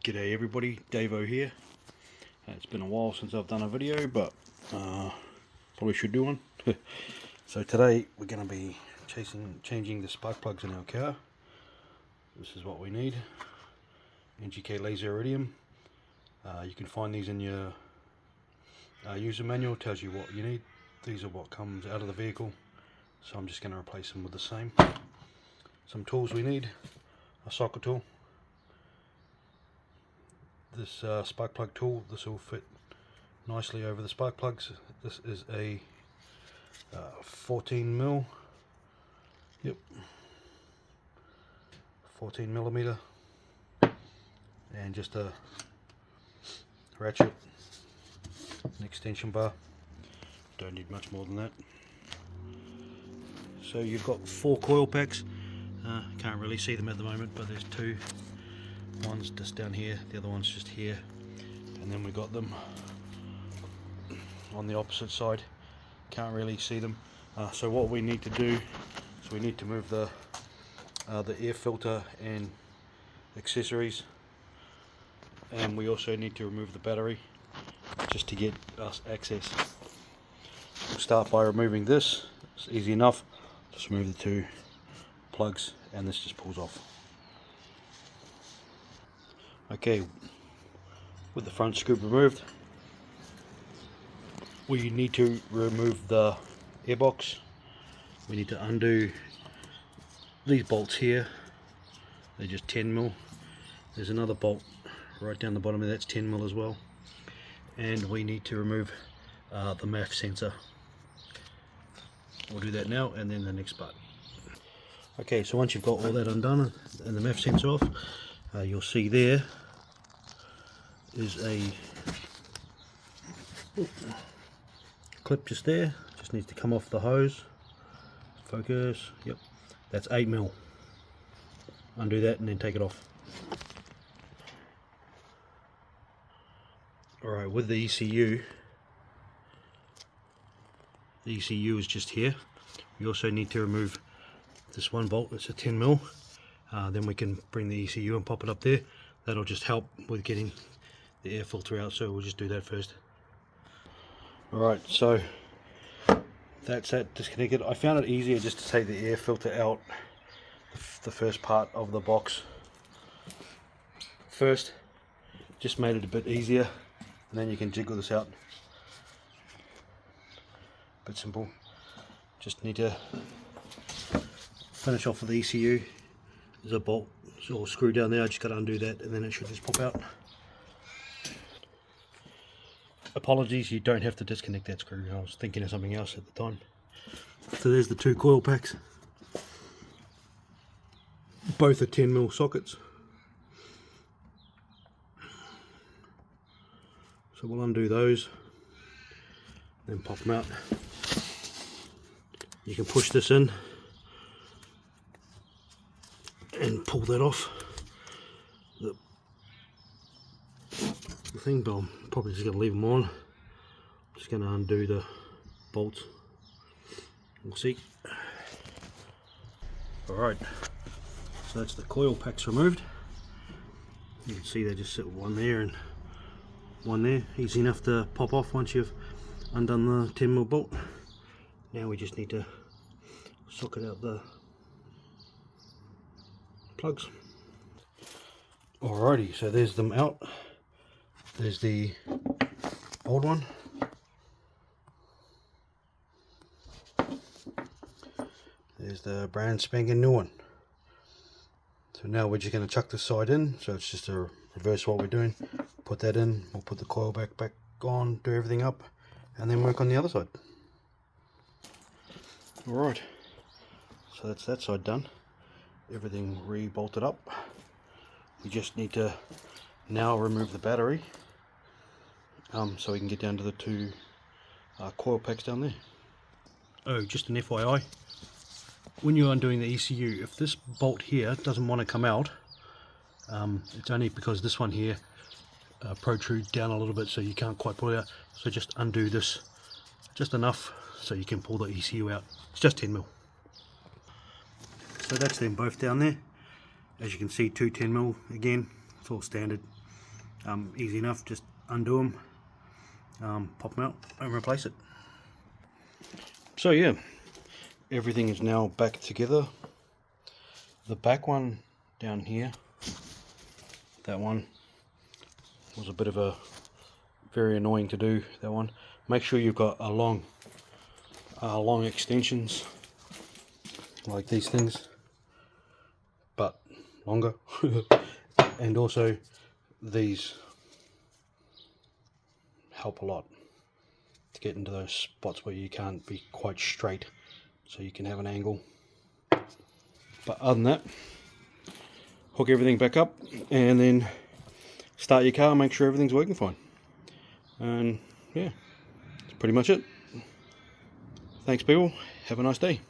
G'day everybody, Davo here. It's been a while since I've done a video, but probably should do one. So today we're going to be changing the spark plugs in our car. This is what we need. NGK laser iridium. You can find these in your user manual. Tells you what you need. These are what comes out of the vehicle, so I'm just going to replace them with the same. Some tools we need: a socket tool, this spark plug tool. This will fit nicely over the spark plugs. This is a 14 millimeter, and just a ratchet, an extension bar. Don't need much more than that. So you've got 4 coil packs. Can't really see them at the moment, but there's 2. One's just down here, the other one's just here, and then we got them on the opposite side. Can't really see them. So what we need to do is we need to move the air filter and accessories, and we also need to remove the battery just to get us access. We'll start by removing this. It's easy enough. Just remove the 2 plugs and this just pulls off. Okay, with the front scoop removed, we need to remove the airbox. We need to undo these bolts here. They're just 10mm. There's another bolt right down the bottom of that's 10mm as well. And we need to remove the MAF sensor. We'll do that now and then the next part. Okay, so once you've got all that undone and the MAF sensor off, you'll see there is a clip just there. Just needs to come off the hose. Focus. Yep, that's 8mm. Undo that and then take it off. Alright, with the ECU is just here. We also need to remove this one bolt. It's a 10mm. Then we can bring the ECU and pop it up there. That'll just help with getting the air filter out, so we'll just do that first. Alright, so that's that disconnected. I found it easier just to take the air filter out the first part of the box first. Just made it a bit easier, and then you can jiggle this out. Bit simple. Just need to finish off with the ECU. There's a bolt, it's all screwed down there. I just got to undo that and then it should just pop out. Apologies, you don't have to disconnect that screw. I was thinking of something else at the time. So there's the 2 coil packs. Both are 10mm sockets. So we'll undo those, then pop them out. You can push this in and pull that off the thing, but I'm probably just going to leave them on. I'm just going to undo the bolts. We'll see. Alright, so that's the coil packs removed. You can see they just sit one there and one there. Easy enough to pop off once you've undone the 10mm bolt. Now we just need to socket out the plugs. Alrighty, so there's them out. There's the old one. There's the brand spanking new one. So now we're just going to chuck this side in. So it's just a reverse what we're doing. Put that in, we'll put the coil back on, do everything up, and then work on the other side. Alright, so that's that side done. Everything re-bolted up. We just need to now remove the battery, so we can get down to the 2 coil packs down there. Oh, just an FYI, when you're undoing the ECU, if this bolt here doesn't want to come out, it's only because this one here protrudes down a little bit, so you can't quite pull it out. So just undo this just enough so you can pull the ECU out. It's just 10mm. So that's them both down there. As you can see, 2 10mm again. It's all standard. Easy enough, just undo them, pop them out and replace it. So yeah, everything is now back together. The back one down here, that one was a bit of a very annoying to do, that one. Make sure you've got a long extensions like these things, but longer. And also these help a lot to get into those spots where you can't be quite straight, so you can have an angle. But other than that, hook everything back up and then start your car, make sure everything's working fine. And yeah, that's pretty much it. Thanks people, have a nice day.